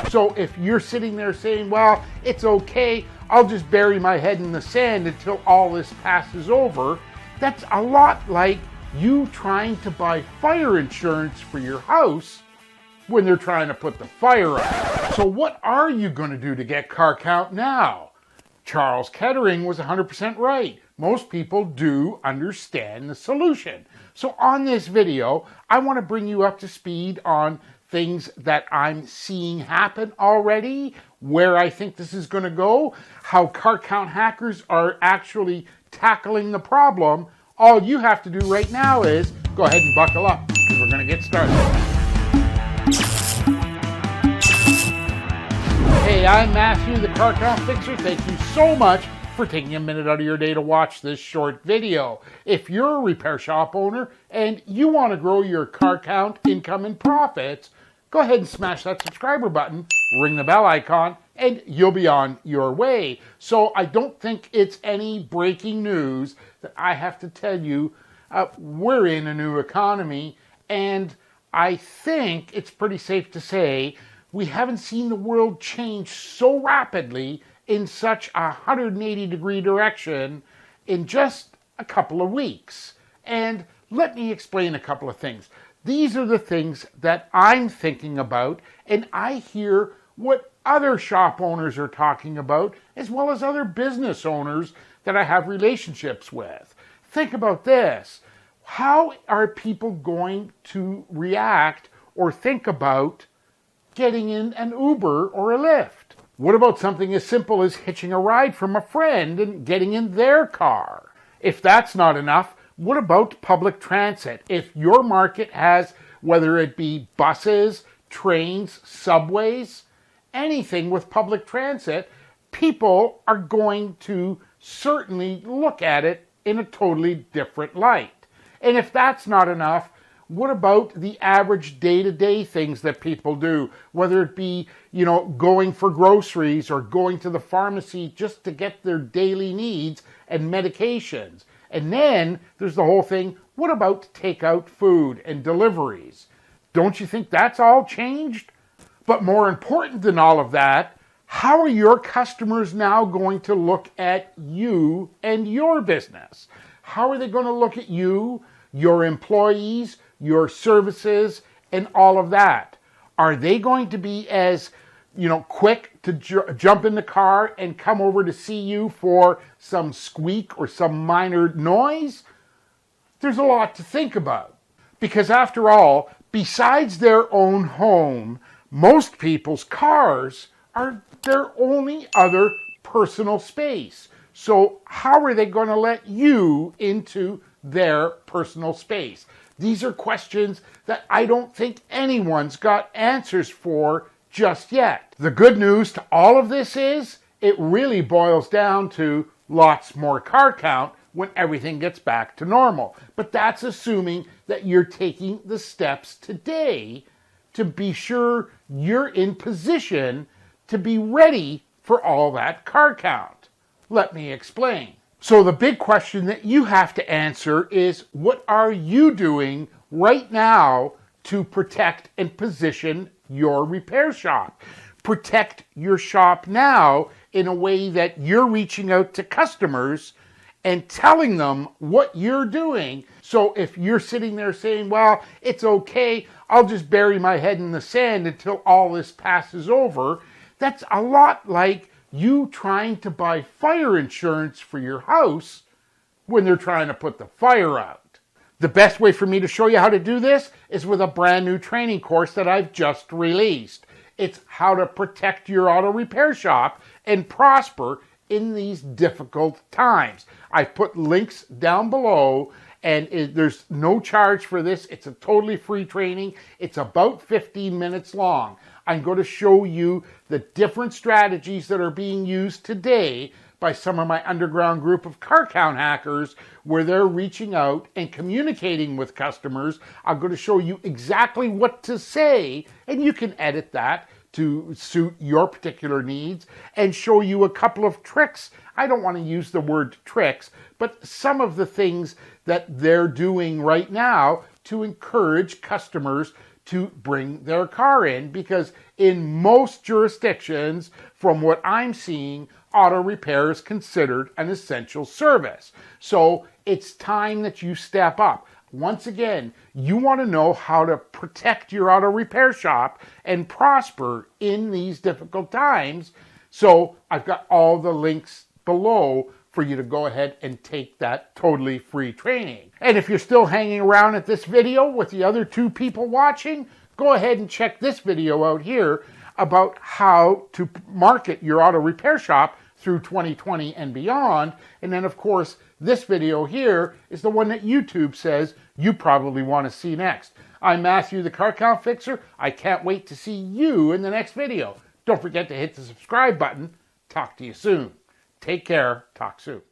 So if you're sitting there saying, well, it's okay, I'll just bury my head in the sand until all this passes over, that's a lot like you trying to buy fire insurance for your house when they're trying to put the fire out. So what are you going to do to get car count now? Charles Kettering was 100% right. Most people do understand the solution. So on this video, I want to bring you up to speed on things that I'm seeing happen already, where I think this is going to go, how car count hackers are actually tackling the problem. All you have to do right now is go ahead and buckle up, because we're going to get started. Hey, I'm Matthew, the Car Count Fixer. Thank you so much for taking a minute out of your day to watch this short video. If you're a repair shop owner and you want to grow your car count, income, and profits, go ahead and smash that subscriber button, ring the bell icon, and you'll be on your way. So I don't think it's any breaking news that I have to tell you we're in a new economy, and I think it's pretty safe to say we haven't seen the world change so rapidly in such a 180-degree direction in just a couple of weeks. And let me explain a couple of things. These are the things that I'm thinking about, and I hear what other shop owners are talking about, as well as other business owners that I have relationships with. Think about this. How are people going to react or think about getting in an Uber or a Lyft? What about something as simple as hitching a ride from a friend and getting in their car? If that's not enough, what about public transit? If your market has, whether it be buses, trains, subways, anything with public transit, people are going to certainly look at it in a totally different light. And if that's not enough, what about the average day-to-day things that people do? Whether it be, going for groceries or going to the pharmacy just to get their daily needs and medications. And then there's the whole thing, what about takeout food and deliveries? Don't you think that's all changed? But more important than all of that, how are your customers now going to look at you and your business? How are they going to look at you, your employees, your services, and all of that? Are they going to be as, quick to jump in the car and come over to see you for some squeak or some minor noise? There's a lot to think about. Because after all, besides their own home, most people's cars are their only other personal space. So how are they going to let you into their personal space? These are questions that I don't think anyone's got answers for just yet. The good news to all of this is it really boils down to lots more car count when everything gets back to normal. But that's assuming that you're taking the steps today to be sure you're in position to be ready for all that car count. Let me explain. So the big question that you have to answer is, what are you doing right now to protect and position your repair shop? Protect your shop now in a way that you're reaching out to customers and telling them what you're doing. So if you're sitting there saying, well, it's okay, I'll just bury my head in the sand until all this passes over, that's a lot like you trying to buy fire insurance for your house when they're trying to put the fire out. The best way for me to show you how to do this is with a brand new training course that I've just released. It's how to protect your auto repair shop and prosper in these difficult times. I've put links down below, and there's no charge for this. It's a totally free training. It's about 15 minutes long. I'm going to show you the different strategies that are being used today by some of my underground group of car count hackers, where they're reaching out and communicating with customers. I'm going to show you exactly what to say, and you can edit that to suit your particular needs, and show you a couple of tricks. I don't want to use the word tricks, but some of the things that they're doing right now to encourage customers to bring their car in, because in most jurisdictions, from what I'm seeing, auto repair is considered an essential service. So it's time that you step up. Once again, you want to know how to protect your auto repair shop and prosper in these difficult times. So I've got all the links below for you to go ahead and take that totally free training. And if you're still hanging around at this video with the other two people watching, go ahead and check this video out here about how to market your auto repair shop through 2020 and beyond. And then, of course, this video here is the one that YouTube says you probably want to see next. I'm Matthew, the Car Count Fixer. I can't wait to see you in the next video. Don't forget to hit the subscribe button. Talk to you soon. Take care. Talk soon.